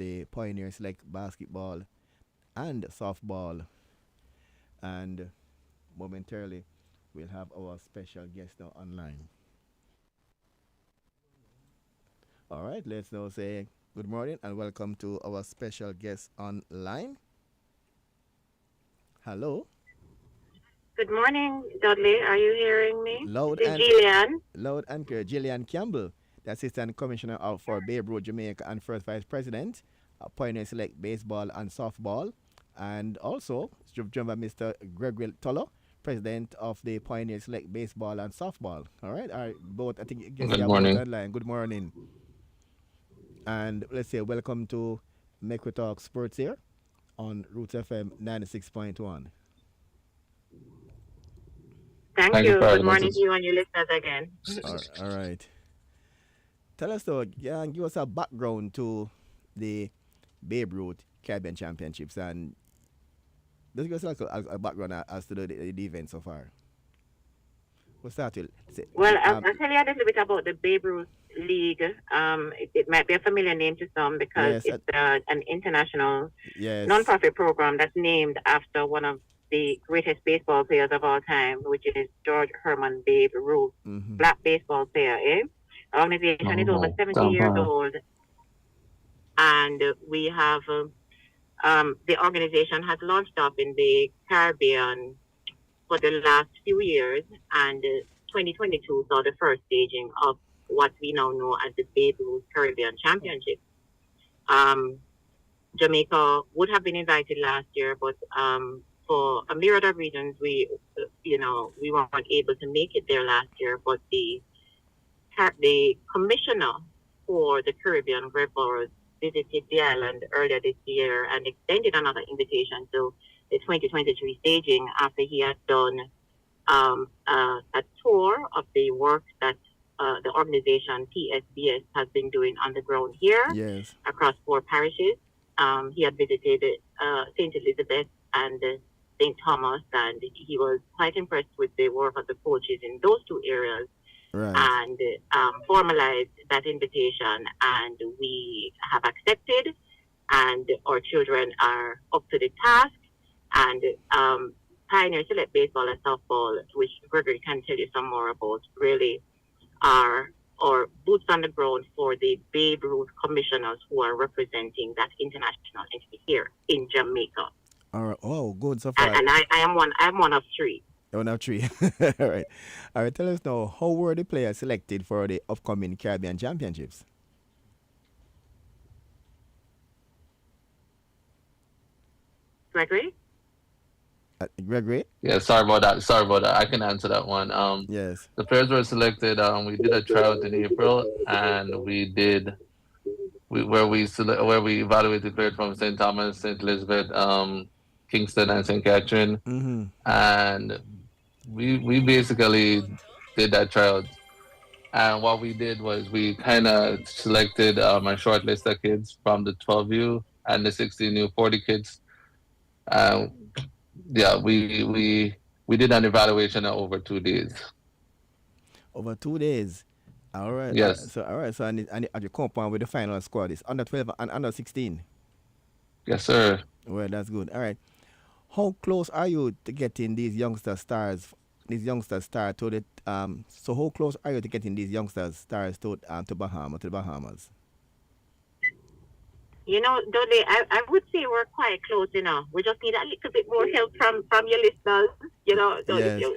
the Pioneer Select basketball and softball. And momentarily, we'll have our special guest now online. All right, let's now say good morning and welcome to our special guest online. Hello, Good morning, Dudley. Are you hearing me? loud This is and Jillian. loud and clear. Gillian Campbell, the Assistant Commissioner for Babe Ruth, Jamaica, and First Vice President, Pioneer Select Baseball and Softball, and also joined by Mr. Gregory Tolo, President of the Pioneer Select Baseball and Softball. All right, both. I think guess you Good have both morning. online. Good morning, and let's say welcome to Make We Talk Sports here on Roots FM 96.1. Thank Thank you you. for Good having us. morning to you and your listeners again. All right. Tell us though, yeah, give us a background to the Babe Ruth Caribbean Championships and just give us like a background as to the event so far. We'll start with say, Well, I'll tell you a little bit about the Babe Ruth League. It might be a familiar name to some because yes, it's an international yes, nonprofit program that's named after one of the greatest baseball players of all time, which is George Herman Babe Ruth, mm-hmm. black baseball player. The organization is over Oh, 70 years uh-huh. old, and we have the organization has launched up in the Caribbean for the last few years, and 2022 saw the first staging of what we now know as the Babe Ruth Caribbean Championship. Um, Jamaica would have been invited last year, but for a myriad of reasons, we weren't able to make it there last year. But the commissioner for the Caribbean, Greg Burrows, visited the island earlier this year and extended another invitation to the 2023 staging after he had done a tour of the work that the organization PSBS has been doing on the ground here Yes, across four parishes. He had visited St. Elizabeth and St. Thomas, and he was quite impressed with the work of the coaches in those two areas right. and formalized that invitation. And we have accepted, and our children are up to the task. And Pioneer Select Baseball and Softball, which Gregory can tell you some more about, really are or boots on the ground for the Babe Ruth commissioners who are representing that international entity here in Jamaica. All right. Oh, good so And, far. and I am one. I'm one of three. Oh, now three. All right. All right. Tell us now, how were the players selected for the upcoming Caribbean Championships? Gregory. Gregory? Yeah, sorry about that. Sorry about that. I can answer that one. Yes. The players were selected. We did a tryout in April, and where we evaluated players from St. Thomas, St. Elizabeth, Kingston, and St. Catherine, Mm-hmm. and we basically did that tryout. And what we did was we kind of selected a short list of kids from the 12U and the 16U, 40 kids. Uh, yeah, we did an evaluation over 2 days. Over 2 days. All right. Yes, So all right. So and at the compound with the final squad is under 12 and under 16. yes, sir. Well, that's good. All right. How close are you to getting these youngster stars? These youngster stars to the So how close are you to getting these youngsters stars to the Bahamas? Dudley, I would say we're quite close, We just need a little bit more help from your listeners. So if Yes.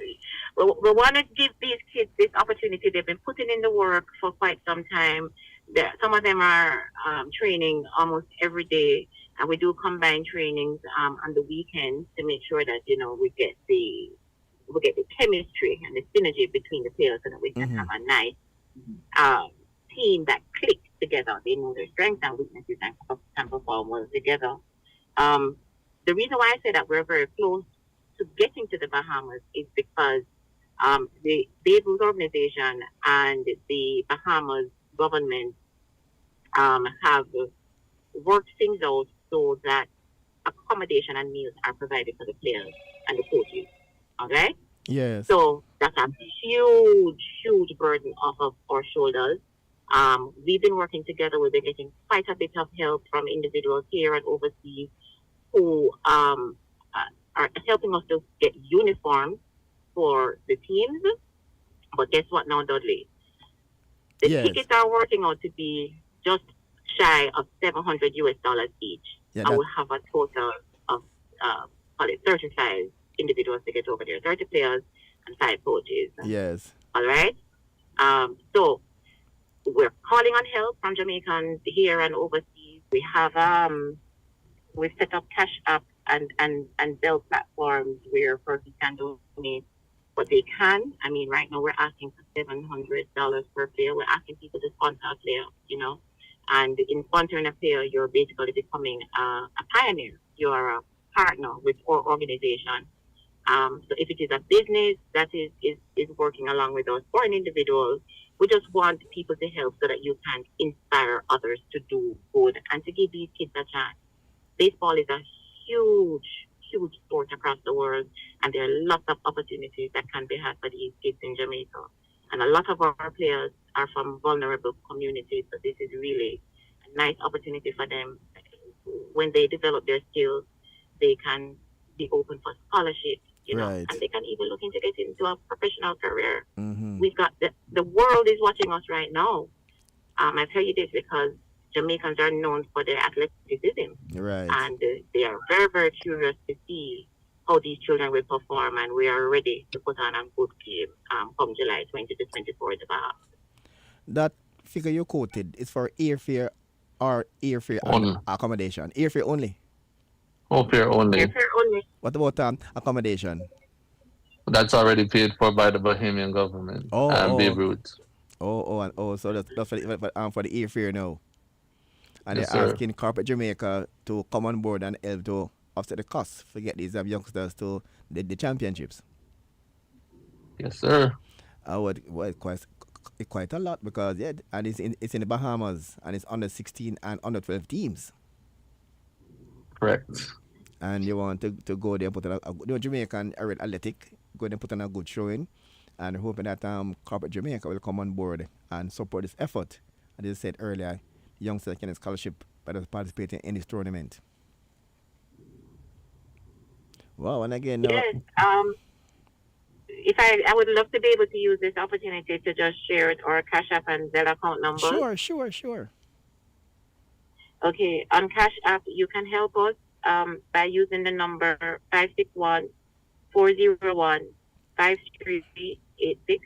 we want to give these kids this opportunity. They've been putting in the work for quite some time. Some of them are training almost every day, and we do combine trainings on the weekends to make sure that we get the chemistry and the synergy between the players so that we can Mm-hmm. have a nice um, team that clicks together. They know their strengths and weaknesses and can perform well together. Um, the reason why I say that we're very close to getting to the Bahamas is because the Babe Ruth organization and the Bahamas government have worked things out so that accommodation and meals are provided for the players and the coaches. Okay? Yes. So that's a huge, huge burden off of our shoulders. We've been working together. We've been getting quite a bit of help from individuals here and overseas who are helping us to get uniforms for the teams. But guess what now, Dudley? The Yes. tickets are working out to be just shy of $700 each. Yeah, I that, will have a total of call it 35 individuals to get over there, 30 players and 5 coaches. yes. All right. So we're calling on help from Jamaicans here and overseas. We have we've set up Cash App and Bell platforms where persons can donate what they can. I mean, right now we're asking for $700 per player. We're asking people to sponsor a player, you know. And in sponsoring a player, you're basically becoming a pioneer. You are a partner with our organization. So if it is a business that is working along with us or an individual, we just want people to help so that you can inspire others to do good and to give these kids a chance. Baseball is a huge, huge sport across the world, and there are lots of opportunities that can be had for these kids in Jamaica. And a lot of our players are from vulnerable communities, so this is really a nice opportunity for them. When they develop their skills, they can be open for scholarships, you know, Right. and they can even look into getting into a professional career. Mm-hmm. We've got the world is watching us right now. I tell you this because Jamaicans are known for their athleticism, Right. and they are very, very curious to see how these children will perform, and we are ready to put on a good game come July 20 to 24 at the Bahamas. That figure you quoted is for airfare or airfare and Only. accommodation. Airfare only. Hope here only. Airfare only. What about accommodation? That's already paid for by the Bahamian government Oh, and Babe oh, Ruth. so that's for the airfare now. And Yes, they're sir. asking Corporate Jamaica to come on board and help to offset the costs to get these youngsters to the championships. Yes, sir. It's quite a lot because yeah, and it's in the Bahamas and it's under 16 and under 12 teams. Correct. And you want to go there and put on Jamaican Athletic, go there and put on a good showing, and hoping that Corporate Jamaica will come on board and support this effort. As I said earlier, youngsters can get scholarship by participating in this tournament. Wow, and again, Yes. If I would love to be able to use this opportunity to just share it or Cash App and Zelle account numbers. Sure. Okay, on Cash App, you can help us by using the number 561-401-5386.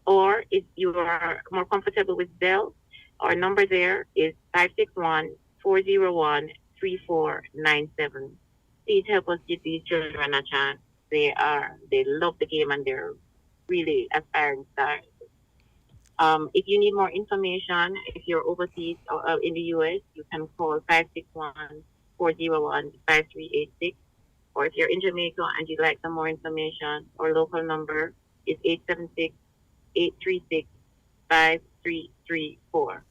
Or if you are more comfortable with Zelle, our number there is 561-401-3497. Please help us give these children a chance. They love the game and they're really aspiring stars. If you need more information, if you're overseas or in the US, you can call 561-401-5386. Or if you're in Jamaica and you'd like some more information, our local number is 876-836-5334.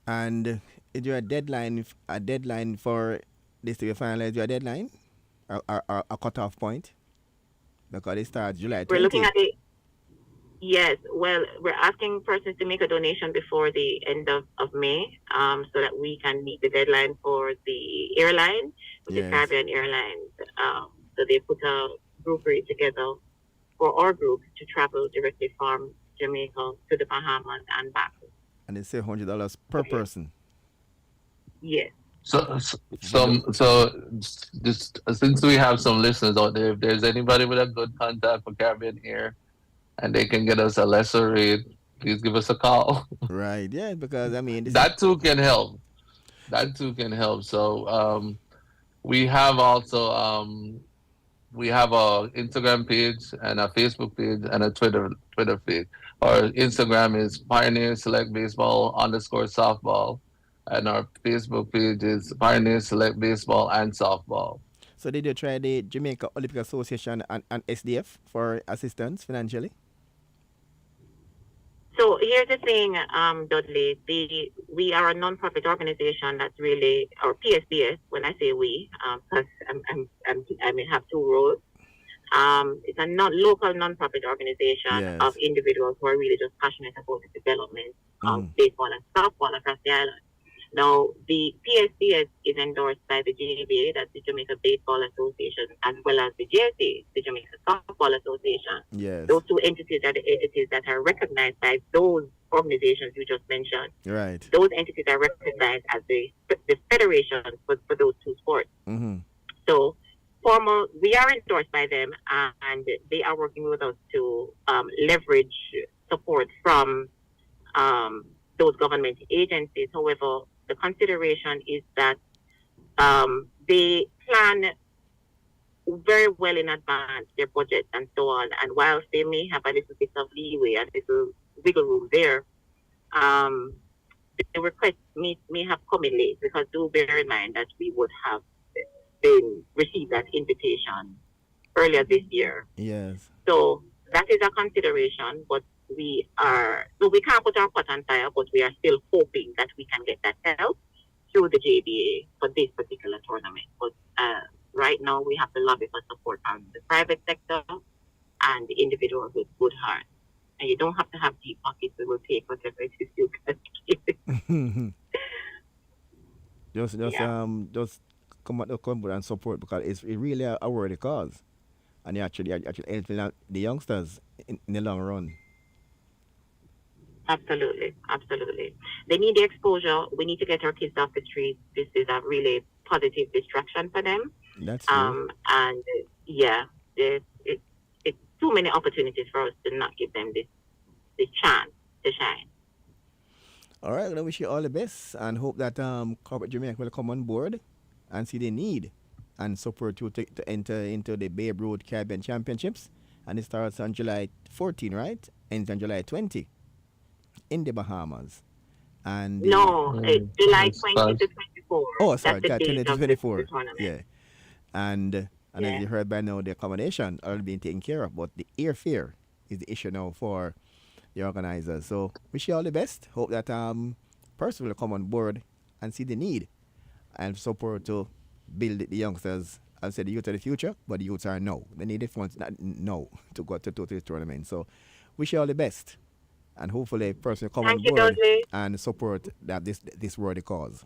And is there a deadline for this to be finalized? Is there a deadline or a cutoff point? Because it starts July 20th. We're looking at it. Yes, well, we're asking persons to make a donation before the end of May, so that we can meet the deadline for the airline, which is Yes. Caribbean Airlines. So they put a group rate together for our group to travel directly from Jamaica to the Bahamas and back. And they say $100 per Okay. person. Yes. So just since we have some listeners out there, if there's anybody with a good contact for Caribbean Air and they can get us a lesser rate, please give us a call. Right, yeah, because I mean, That too can help. So we have also we have a Instagram page and a Facebook page and a Twitter page. Our Instagram is Pioneer Select Baseball _softball, and our Facebook page is Pioneer Select Baseball and Softball. So did you try the Jamaica Olympic Association and SDF for assistance financially? So here's the thing, Dudley. We are a non-profit organization that's really, or PSBS. When I say we, because I may have two roles. It's a local non-profit organization of Yes. individuals who are really just passionate about the development of Mm. baseball and softball across the island. Now, the PSCS is endorsed by the JBA, that's the Jamaica Baseball Association, as well as the JSA, the Jamaica Softball Association. Yes. Those two entities are the entities that are recognized by those organizations you just mentioned. Right. Those entities are recognized as the federation for those two sports. Mm-hmm. So, we are endorsed by them, and they are working with us to leverage support from those government agencies. However, the consideration is that they plan very well in advance their budgets and so on. And whilst they may have a little bit of leeway and little wiggle room there, um, the request may have come in late, because do bear in mind that we would have received that invitation earlier this year. Yes. So that is a consideration, but we can't put our foot on fire, but we are still hoping that we can get that help through the JBA for this particular tournament. But right now we have to lobby for support from the private sector and the individuals with good heart. And you don't have to have deep pockets. We will take whatever it is you can give. Just come out and support, because it's really a worthy cause, and you actually helping out the youngsters in the long run. Absolutely, absolutely. They need the exposure. We need to get our kids off the streets. This is a really positive distraction for them. That's true. And yeah, it's too many opportunities for us to not give them this chance to shine. All right, I wish you all the best and hope that Corporate Jamaica will come on board and see the need and support you to enter into the Babe Ruth Caribbean Championships. And it starts on July 14, right? Ends on July 20 in the Bahamas. And No, it's July It's 20 fast. to 24. oh, sorry, That's the 20 date to of 24. the tournament. Yeah. And Yeah. as you heard by now, the accommodation already being taken care of, but the airfare is the issue now for the organizers. So wish you all the best. Hope that person will come on board and see the need and support to build the youngsters. I'll say the youth are the future, but the youths are now. They need the funds now to go to this tournament. So wish you all the best. And hopefully a person will come on Thank you, board Dudley. and support that this worthy cause.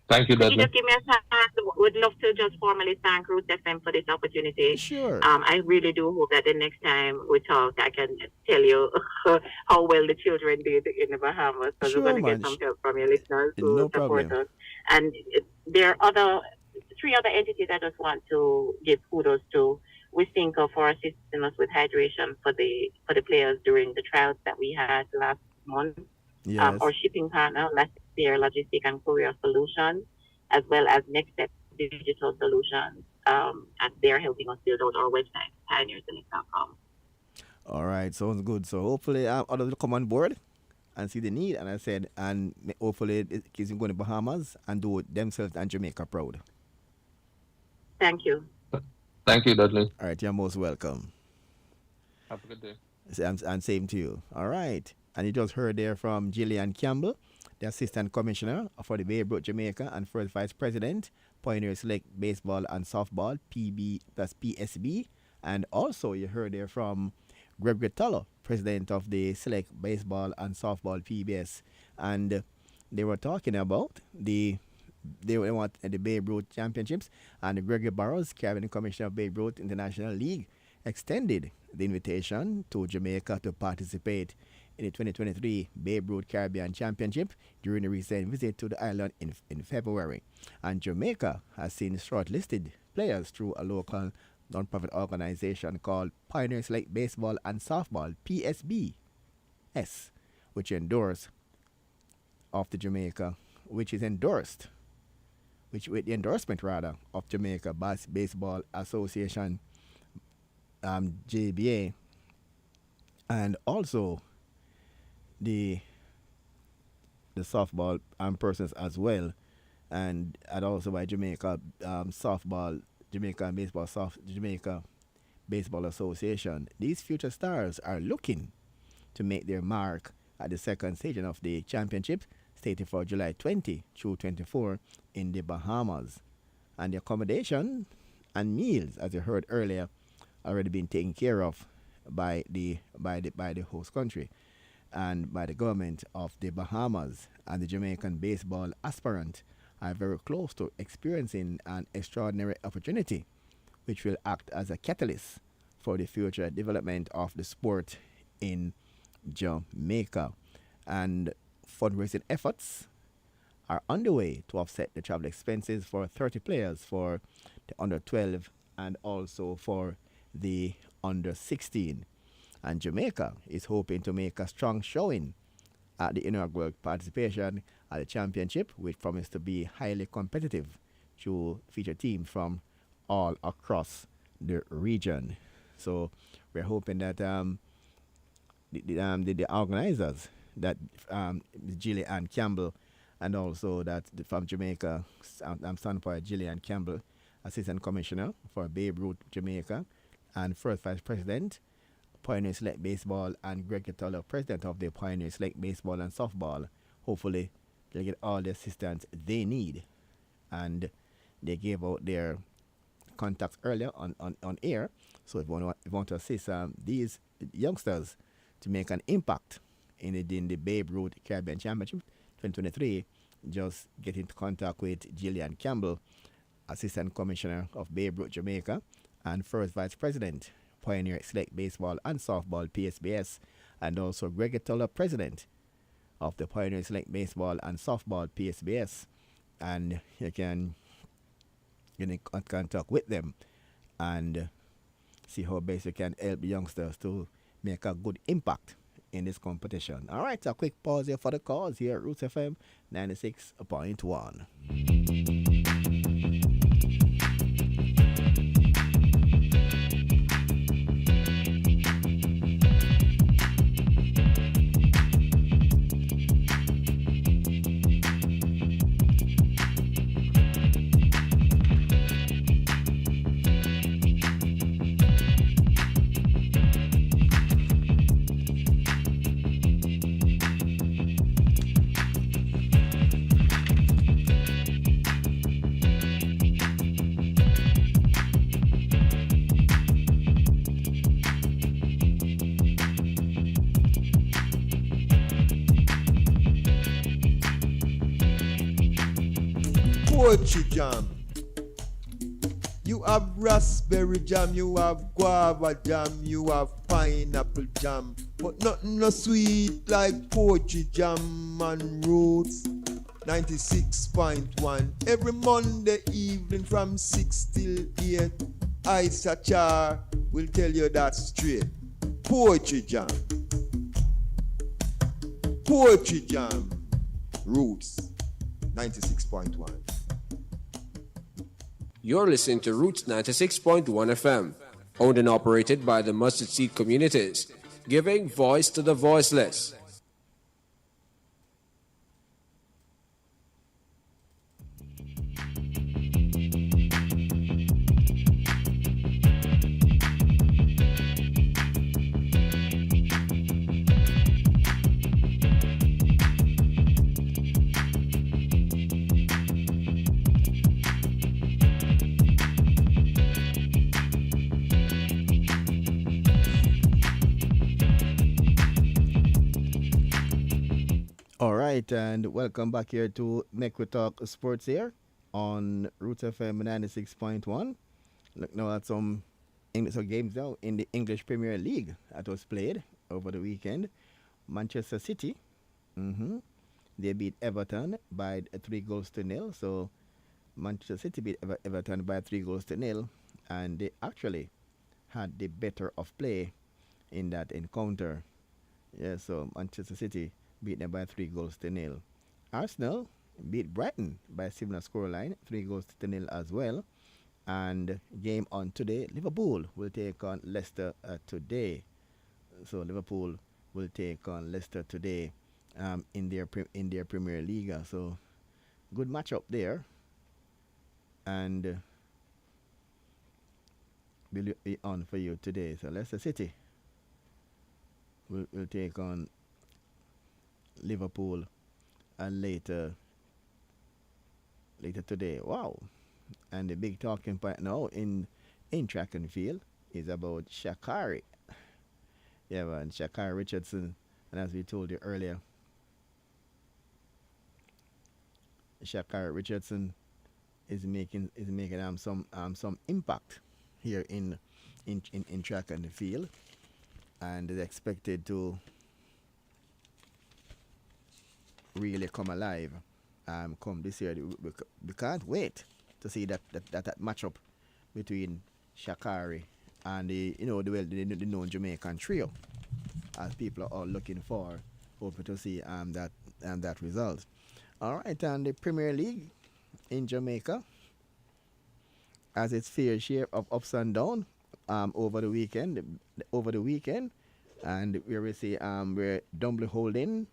Thank you, Could you Dudley. just give me a chance? Would love to just formally thank Root FM for this opportunity. Sure. I really do hope that the next time we talk, I can tell you how well the children did in the Bahamas, because Sure, we're going to man. get some help from your listeners who No support problem. us. And there are three other entities I just want to give kudos to. We think of for assisting us with hydration for the players during the trials that we had last month. Yes. Our shipping partner, Last Year Logistic and Courier Solutions, as well as Next Step Digital Solutions, and they're helping us build out our website, pioneerselect.com. All right, sounds good. So hopefully others will come on board and see the need. And I said, and hopefully the kids can go to Bahamas and do themselves and Jamaica proud. Thank you. Thank you, Dudley. All right, you're most welcome. Have a good day. And same to you. All right. And you just heard there from Gillian Campbell, the Assistant Commissioner for the Babe Ruth Jamaica and First Vice President, Pioneer Select Baseball and Softball, PB plus PSB. And also you heard there from Gregory Tulloh, President of the Select Baseball and Softball PBS. And they were talking about they want the Babe Ruth Championships, and Gregory Burrows, Cabinet Commissioner of Babe Ruth International League, extended the invitation to Jamaica to participate in the 2023 Babe Ruth Caribbean Championship during a recent visit to the island in February. And Jamaica has seen shortlisted players through a local non-profit organization called Pioneer Select Baseball and Softball, PSBS, which is endorsed of with the endorsement rather of Jamaica Baseball Association, JBA, and also the softball persons as well, and also by Jamaica Softball, Jamaica Baseball Association. These future stars are looking to make their mark at the second stage of the championship, stated for July 20 through 24 in the Bahamas. And the accommodation and meals, as you heard earlier, already been taken care of by the host country and by the government of the Bahamas, and the Jamaican baseball aspirant are very close to experiencing an extraordinary opportunity which will act as a catalyst for the future development of the sport in Jamaica. And fundraising efforts are underway to offset the travel expenses for 30 players for the under 12 and also for the under 16. And Jamaica is hoping to make a strong showing at the inaugural participation at the championship, which promised to be highly competitive to feature teams from all across the region. So we're hoping that the organizers, that Gillian Campbell, and also that from Jamaica, standpoint, Gillian Campbell, Assistant Commissioner for Babe Ruth Jamaica, and First Vice President, Pioneer Select Baseball, and Greg Cataldo, President of the Pioneer Select Baseball and Softball. Hopefully, they'll get all the assistance they need. And they gave out their contacts earlier on air. So if you want to assist these youngsters to make an impact in the Babe Ruth Caribbean Championship 2023, just get into contact with Gillian Campbell, Assistant Commissioner of Babe Ruth Jamaica, and First Vice President, Pioneer Select Baseball and Softball PSBS, and also Greg Etola, President of the Pioneer Select Baseball and Softball PSBS. And you can get in contact with them and see how best you can help the youngsters to make a good impact in this competition. All right, a quick pause here for the cause here at Roots FM 96.1. Poetry jam. You have raspberry jam, you have guava jam, you have pineapple jam, but nothing no sweet like poetry jam and Roots 96.1. Every Monday evening from 6 till 8, Ice Char will tell you that straight. Poetry jam. Poetry jam. Roots 96.1. You're listening to Roots 96.1 FM, owned and operated by the Mustard Seed Communities, giving voice to the voiceless. All right, and welcome back here to Make We Talk Sports here on Roots FM 96.1. Look now at some English games now in the English Premier League that was played over the weekend. Manchester City, they beat Everton by 3-0. So Manchester City beat Everton by 3-0, and they actually had the better of play in that encounter. Yeah, so Manchester City beat them by 3-0. Arsenal beat Brighton by a similar scoreline, 3-0 as well. And game on today, Liverpool will take on Leicester today. So Liverpool will take on Leicester today in their Premier League. So good matchup there. And will be on for you today. So Leicester City will take on Liverpool and later today. Wow. And the big talking point now in track and field is about Shakari. Yeah, man, Shakari Richardson. And as we told you earlier, Shakari Richardson is making some impact here in track and the field, and is expected to really come alive come this year. We can't wait to see that matchup between Shakari and the known Jamaican trio, as people are all looking for, hoping to see that result. All right, and the Premier League in Jamaica has its fair share of ups and downs over the weekend. And where we see we're Dumbly holding.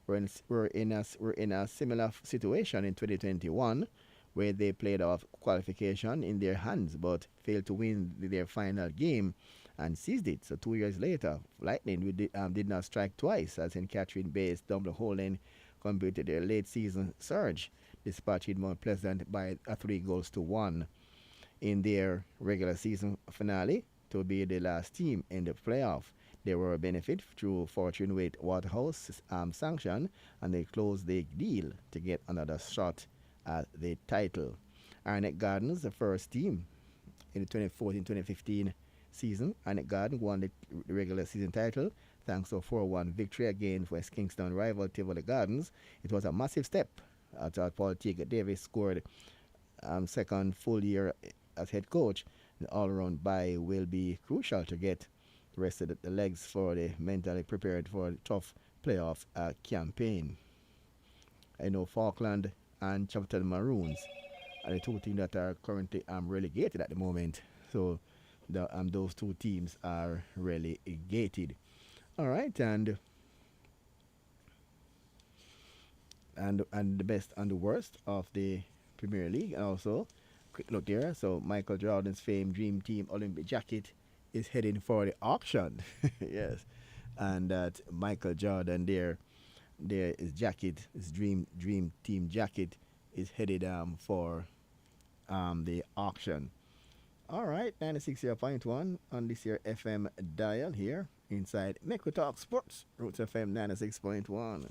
We're in a similar situation in 2021, where they played off qualification in their hands but failed to win their final game and seized it. So 2 years later, Lightning did not strike twice, as in Catherine Bay's Dumbly holding completed their late season surge, dispatching Mount Pleasant by 3-1 in their regular season finale to be the last team in the playoff. They were a benefit through Fortune Weight Waterhouse sanction, and they closed the deal to get another shot at the title. Arnett Gardens, the first team in the 2014-2015 season. Arnett Garden won the regular season title thanks to a 4-1 victory against West Kingston rival Tivoli Gardens. It was a massive step. I thought Paul Teague Davis scored second full year as head coach. The all-around bye will be crucial to get the rest of the legs for the mentally prepared for the tough playoff campaign. I know Falkland and Chapel Maroons are the two teams that are currently relegated at the moment. So those two teams are relegated. All right, and the best and the worst of the Premier League, and also quick look there. So Michael Jordan's famed Dream Team Olympic jacket is heading for the auction. Yes, and that Michael Jordan there his jacket, his dream team jacket, is headed for the auction. All right, 96.1 on this year FM dial here inside Make We Talk Sports, Roots FM 96.1.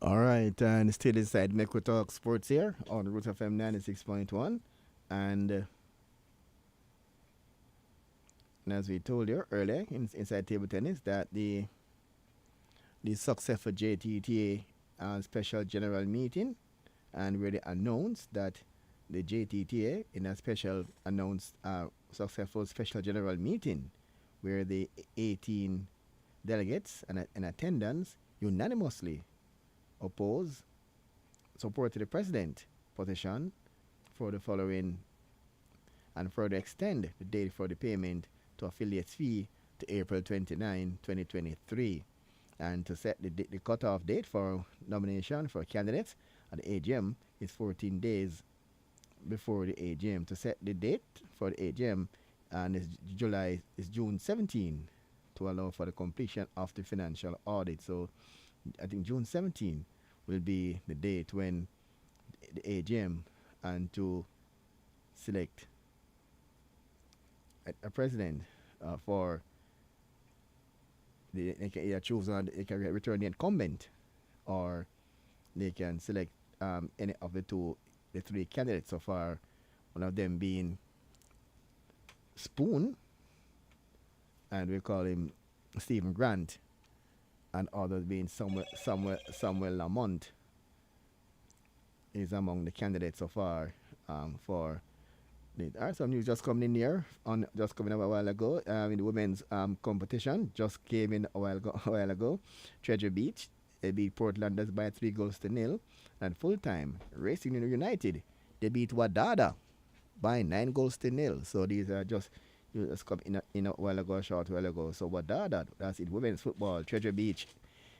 All right, and still inside Make We Talk Sports here on Root FM 96.1. And as we told you earlier inside table tennis, that the successful JTTA special general meeting, and where they announced that the JTTA in a special announced successful special general meeting where the 18 delegates and in attendance unanimously supported the president position for the following, and further extend the date for the payment to affiliates fee to April 29, 2023, and to set the cutoff date for nomination for candidates at the AGM is 14 days before the AGM. To set the date for the AGM and it's July is June 17 to allow for the completion of the financial audit. So I think June 17 will be the date when the AGM and to select a president for they can either choose on they can return the incumbent or they can select any of the three candidates so far, one of them being Spoon, and we call him Stephen Grant, and others being Samuel Lamont is among the candidates so far for. All right, some news just coming in here just coming up a while ago. In the women's competition, just came in a while ago. Treasure Beach, they beat Portlanders by 3-0, and full time Racing United, they beat Wadada by 9-0. So these are just come in a while ago, a short while ago. So Wadada, that's it. Women's football, Treasure Beach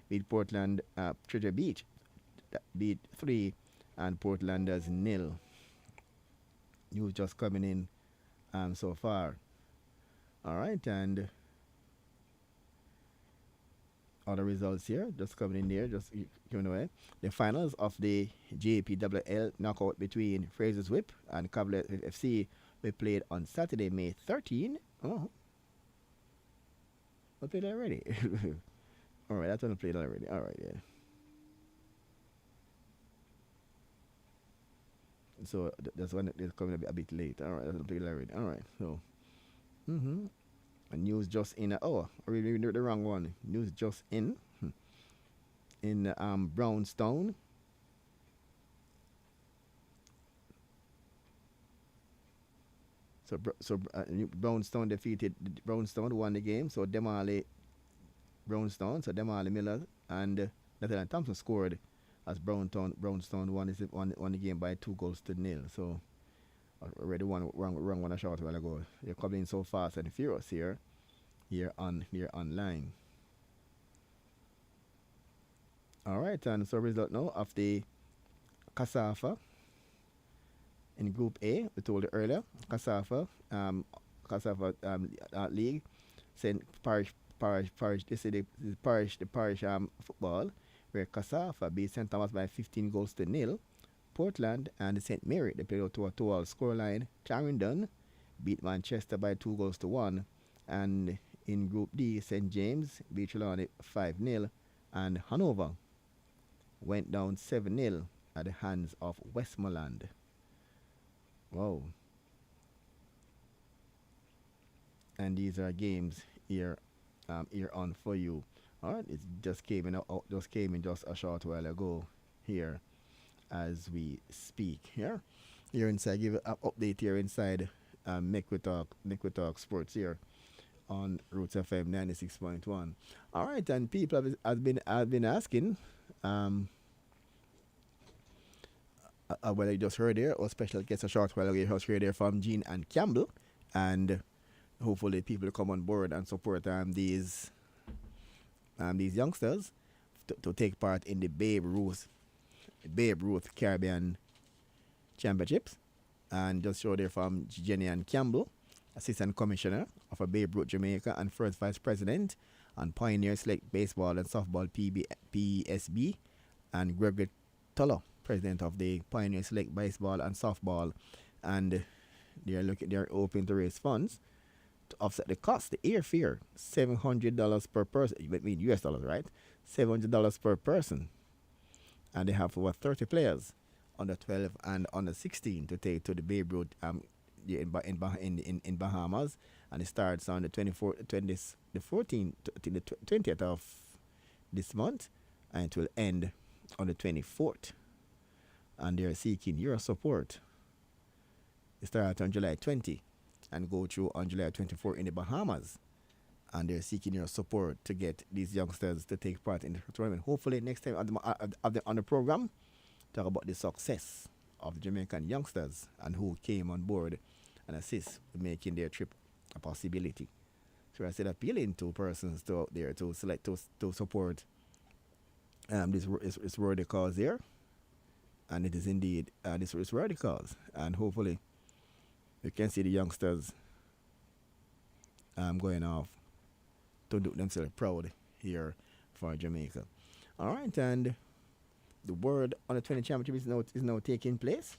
beat Portland. Treasure Beach beat 3 and Portlanders 0. News just coming in so far. All right, and other results here just coming in there, just giving away. The finals of the JPWL knockout between Fraser's Whip and Cavalier FC we played on Saturday, May 13. Oh, I played already. All right, that's one I played already. All right, yeah. So that's one that's coming a bit late. All right, that's played already. All right, so. News just in. Oh, I really did the wrong one. News just in Brownstone. So Brownstone defeated Brownstone, won the game. So Demali Brownstone, so Demali Miller and Nathaniel Thompson scored as Brownstone won the game by 2-0. So I already wrong one a short while ago. You're coming in so fast and furious here online. All right, and so result now of the CASAFA in Group A. We told you earlier, CASAFA League, St. Parish. This is the parish football, where CASAFA beat St. Thomas by 15-0. Portland and St. Mary, they played out to a 2-all scoreline. Clarendon beat Manchester by 2-1. And in Group D, St. James beat Trelawney 5-0. And Hanover went down 7-0 at the hands of Westmoreland. Wow. And these are games here on for you. All right, it just came in just a short while ago here as we speak. Here inside, give an update here inside Make We Talk Sports here on Roots FM 96.1. All right, and people have been asking what I just heard there, our special guest a short while ago, you just heard there from Jean and Campbell, and hopefully people come on board and support these youngsters to take part in the Babe Ruth Caribbean Championships. And just show there from Jenny and Campbell, Assistant Commissioner of a Babe Ruth Jamaica and First Vice President on Pioneer Select Baseball and Softball PSB, and Gregory Tulloh, President of the Pioneer Select Baseball and Softball, and they're hoping to raise funds to offset the cost. The airfare, $700 per person. I mean US dollars, right? $700 per person, and they have over 30 players under 12 and under 16 to take to the Babe Ruth in Bahamas, and it starts on the 14th to the 20th of this month, and it will end on the 24th. And they're seeking your support. It starts on July 20 and go through on July 24 in the Bahamas, and they're seeking your support to get these youngsters to take part in the tournament. Hopefully next time on the program, talk about the success of the Jamaican youngsters and who came on board and assist in making their trip a possibility. So I said appealing to persons out there to select to support this worthy cause here, and it is indeed this worthy cause, and hopefully you can see the youngsters going off to do themselves proud here for Jamaica. All right, and the World Under 20 Championship is now taking place,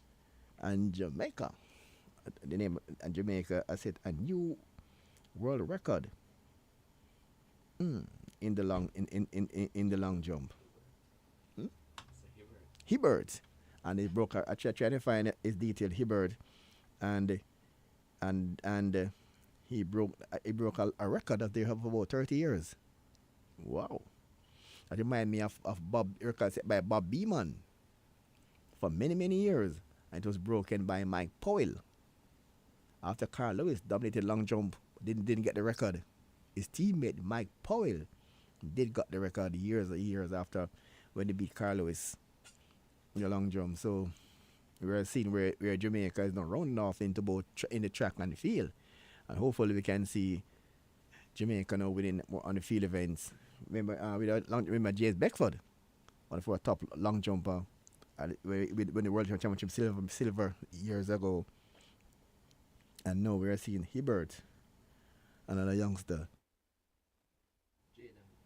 and Jamaica, the name and Jamaica has set a new world record in the in the long jump. Hibbert, and he broke. I tried to find his detailed Hibbert, and he broke a record that they have for about 30 years. Wow, that reminds me of Bob record set by Bob Beeman for many years, and it was broken by Mike Powell after Carl Lewis dominated long jump, didn't get the record. His teammate Mike Powell did got the record years after when they beat Carl Lewis in the long jump. So we're seeing where Jamaica is now rounding off into both in the track and the field, and hopefully we can see Jamaica now winning more on the field events. Remember James Beckford, one of our top long jumper, when the World Championship silver years ago. And now we're seeing Hibbert, another youngster.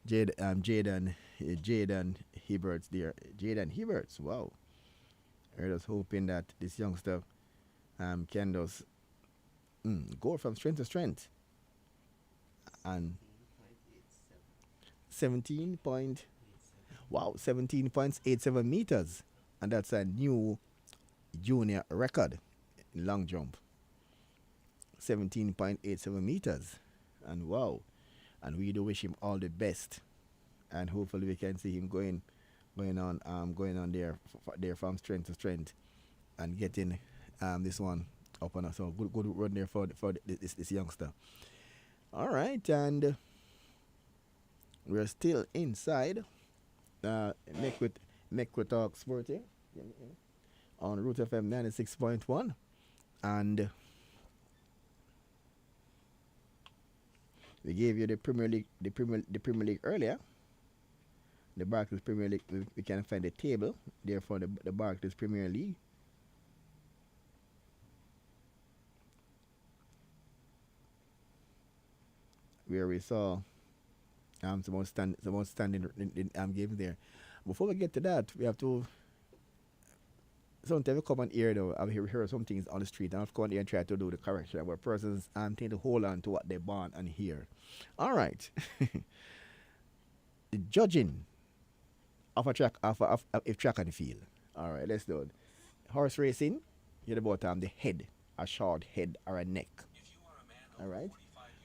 Jaden Hibberts there. Jaden Hibberts, wow. We're just hoping that this youngster can just go from strength to strength. And 17.87 meters. And that's a new junior record in long jump. 17.87 meters. And wow. And we do wish him all the best. And hopefully we can see him going on there from strength to strength and getting this one up on us. So good run there for this youngster. All right, and we're still inside Make Talk Sporting on Root FM 96.1, and we gave you the Premier League earlier. The Barclays Premier League, we can find the table there for the Barclays Premier League. Where we saw some outstanding games there. Before we get to that, we have to sometimes we come on here though. I've heard some things on the street, and I have to come on here and try to do the correction where persons tend to hold on to what they born and hear. All right. The judging of a track of track and field. All right, let's do it. Horse racing, you're about the head, a short head or a neck. All right,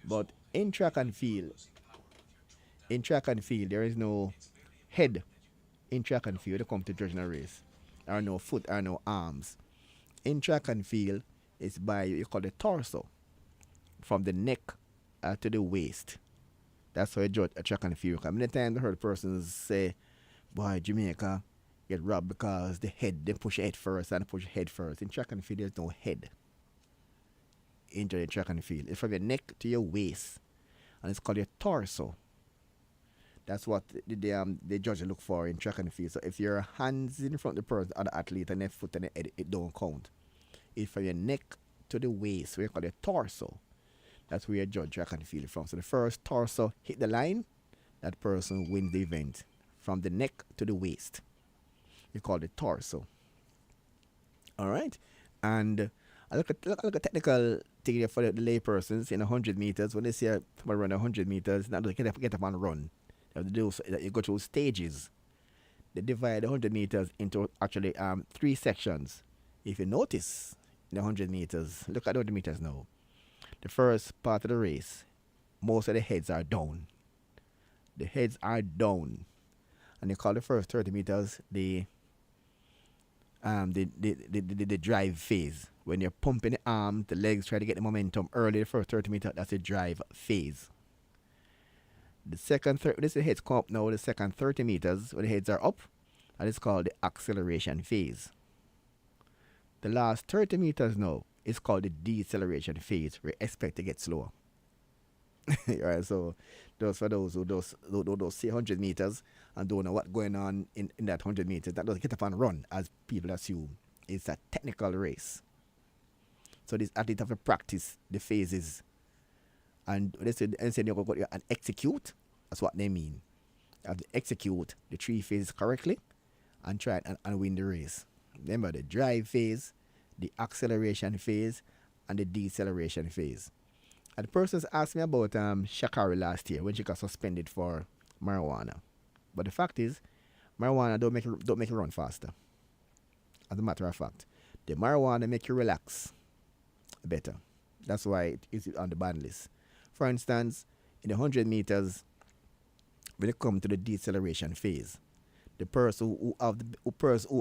but in track and field, there is no head. In track and field, they come to judging a race. There are no foot, there are no arms. In track and field, it's by you call the torso, from the neck to the waist. That's how you judge a track and field. Many times I heard persons say, boy, Jamaica get robbed because the head, they push head first and push head first. In track and field, there's no head. In the track and field, it's from your neck to your waist, and it's called your torso. That's what the judge look for in track and field. So if your hands in front of the person, other athlete, and their foot and the head, it don't count. It's from your neck to the waist, we call it torso. That's where you judge track and field from. So the first torso hit the line, that person wins the event. From the neck to the waist, you call it torso. All right, and I look at technical thing there for the lay persons in 100 meters. When they say somebody run 100 meters, not just get up and run. You have to do so that you go through stages. They divide the 100 meters into actually 3 sections. If you notice in the 100 meters, look at the 100 meters now. The first part of the race, most of the heads are down. The heads are down. And they call the first 30 meters the drive phase. When you're pumping the arms, the legs, try to get the momentum early, the first 30 meters, that's the drive phase. The second, this is the heads come up now, the second 30 meters, when the heads are up, and it's called the acceleration phase. The last 30 meters now is called the deceleration phase, where you expect to get slower. Right, so for those who see 100 meters and don't know what's going on in that 100 meters, that doesn't get up and run, as people assume. It's a technical race. So these athletes have to practice the phases And they said you go and execute. That's what they mean. You have to execute the three phases correctly and try and win the race. Remember the drive phase, the acceleration phase, and the deceleration phase. And the persons asked me about Shakari last year when she got suspended for marijuana. But the fact is, marijuana don't make you run faster. As a matter of fact, the marijuana make you relax better. That's why it is on the ban list. For instance, in the 100 meters, when it comes to the deceleration phase, the person who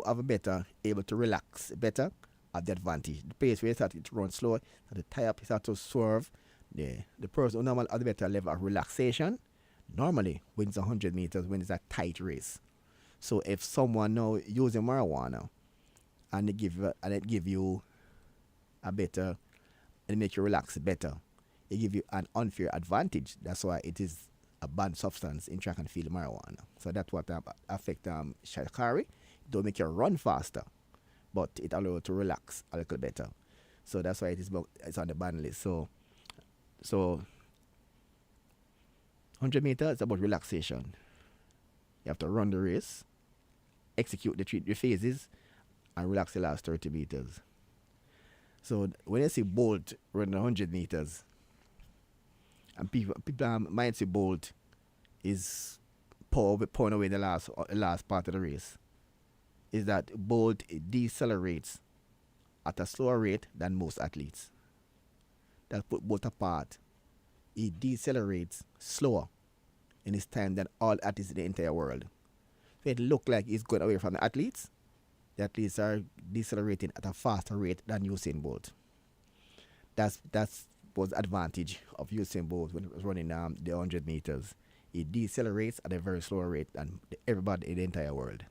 have a better able to relax better have the advantage. The pace where you start to run slow, the tie up you start to swerve. The person who normally has a better level of relaxation normally wins 100 meters when it's a tight race. So if someone now using marijuana and it give you a better, and make you relax better, it give you an unfair advantage. That's why it is a banned substance in track and field marijuana. So that's what affect Shakari. It don't make you run faster, but it allows you to relax a little better. So that's why it's on the ban list. So 100 meters is about relaxation. You have to run the race, execute the phases, and relax the last 30 meters. So when you see Bolt running 100 meters, and people might say Bolt is pulling away the last part of the race, is that Bolt decelerates at a slower rate than most athletes. That put Bolt apart. He decelerates slower in his time than all athletes in the entire world. So it looks like he's going away from the athletes. The athletes are decelerating at a faster rate than Usain Bolt. That's was the advantage of Usain Bolt when he was running the 100 meters. He decelerates at a very slow rate than everybody in the entire world.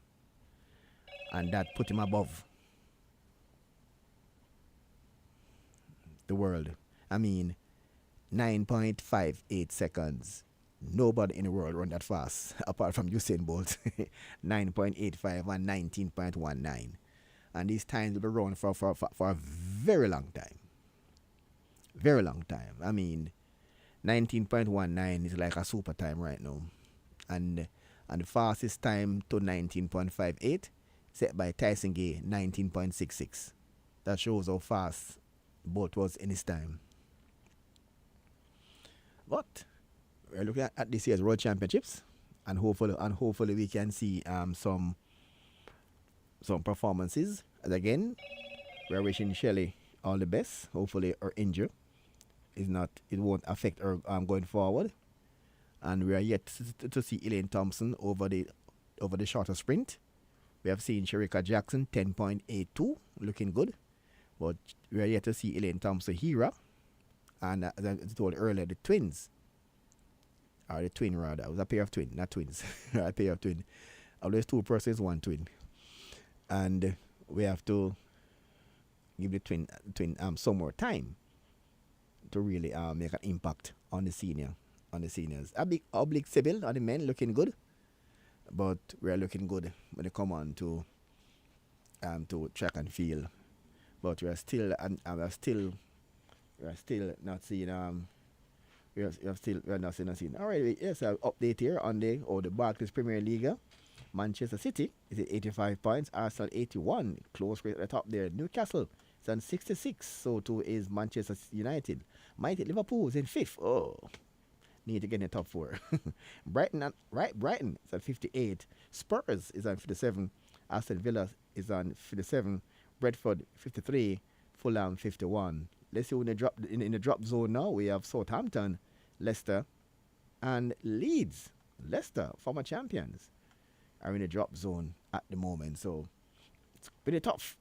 And that put him above the world. I mean, 9.58 seconds. Nobody in the world run that fast apart from Usain Bolt. 9.85 and 19.19. And these times will be run for a very long time. Very long time. I mean, 19.19 is like a super time right now. And the fastest time to 19.58 set by Tyson Gay, 19.66. That shows how fast Bolt was in his time. But we're looking at this year's World Championships, and hopefully we can see some performances. And again, we're wishing Shelley all the best. Hopefully her injury it won't affect her going forward. And we are yet to see Elaine Thompson over the shorter sprint. We have seen Shericka Jackson 10.82 looking good, but we are yet to see Elaine Thompson Hira, and as I told earlier, the twins. Or the twin rather. It was a pair of twins, not twins. A pair of twins. Always two persons, one twin. And we have to give the twin some more time to really make an impact on the seniors. A big oblique Sybil on the men looking good. But we are looking good when they come on to track and field. But we are still not seeing we are not seeing. All right, yes, an update here on the Barclays Premier League. Manchester City is at 85 points, Arsenal 81, close rate at the top there. Newcastle is on 66, so too is Manchester United. Mighty Liverpool is in 5th. Oh, need to get in the top 4. Brighton is at 58. Spurs is on 57. Aston Villa is on 57. Brentford 53. Fulham 51. Let's see when they drop in the drop zone now. We have Southampton, Leicester, and Leeds. Leicester, former champions, are in the drop zone at the moment. So it's pretty tough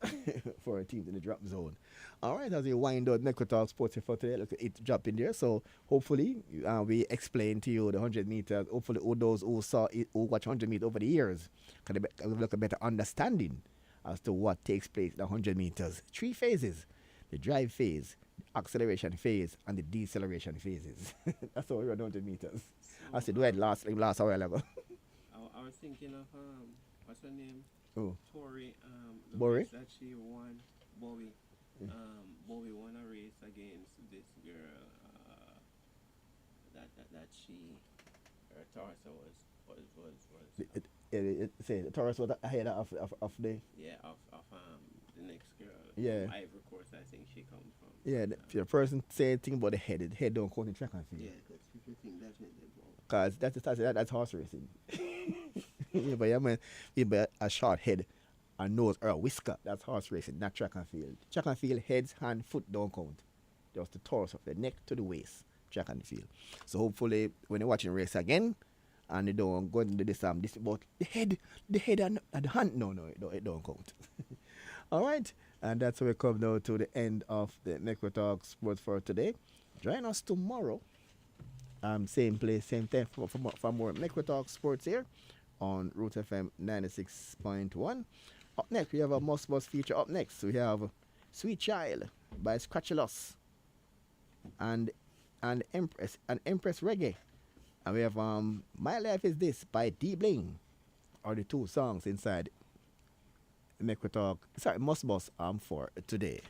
for a team in the drop zone. All right, as we wind out Neko Talk Sports for today, look at it drop in there. So hopefully we explain to you the 100 meters. Hopefully all those who watch 100 meters over the years can have a better understanding as to what takes place in the 100 meters. 3 phases: the drive phase, the acceleration phase, and the deceleration phases. That's how we run 100 meters. So, I said, we had last a while ago. I was thinking of what's her name? Oh, Tori. Bori? That she won. Bowie. Bowie won a race against this girl. that her torso was Say the Taurus was ahead of the the next girl. Yeah. From Ivory Coast, I think she come from. yeah. The person saying thing about the head don't count in track and field. Yeah, because people think definitely about. Cause that's horse racing. Yeah, but yeah, man, you bet a short head, a nose or a whisker. That's horse racing, not track and field. Track and field, heads, hand, foot don't count. Just the torso, the neck to the waist. Track and field. So hopefully, when you're watching race again, and you don't go into this about the head and the hand. No, it don't count. All right, and that's how we come now to the end of the Necro Talk Sports for today. Join us tomorrow. Same place, same time for more Necro Talk Sports here on Root FM 96.1. Up next, we have a Must Bus feature. Up next, we have Sweet Child by Scratchalus and Empress Reggae. And we have My Life Is This by D Bling. Are the two songs inside Necro Talk. Sorry, Must Bus for today.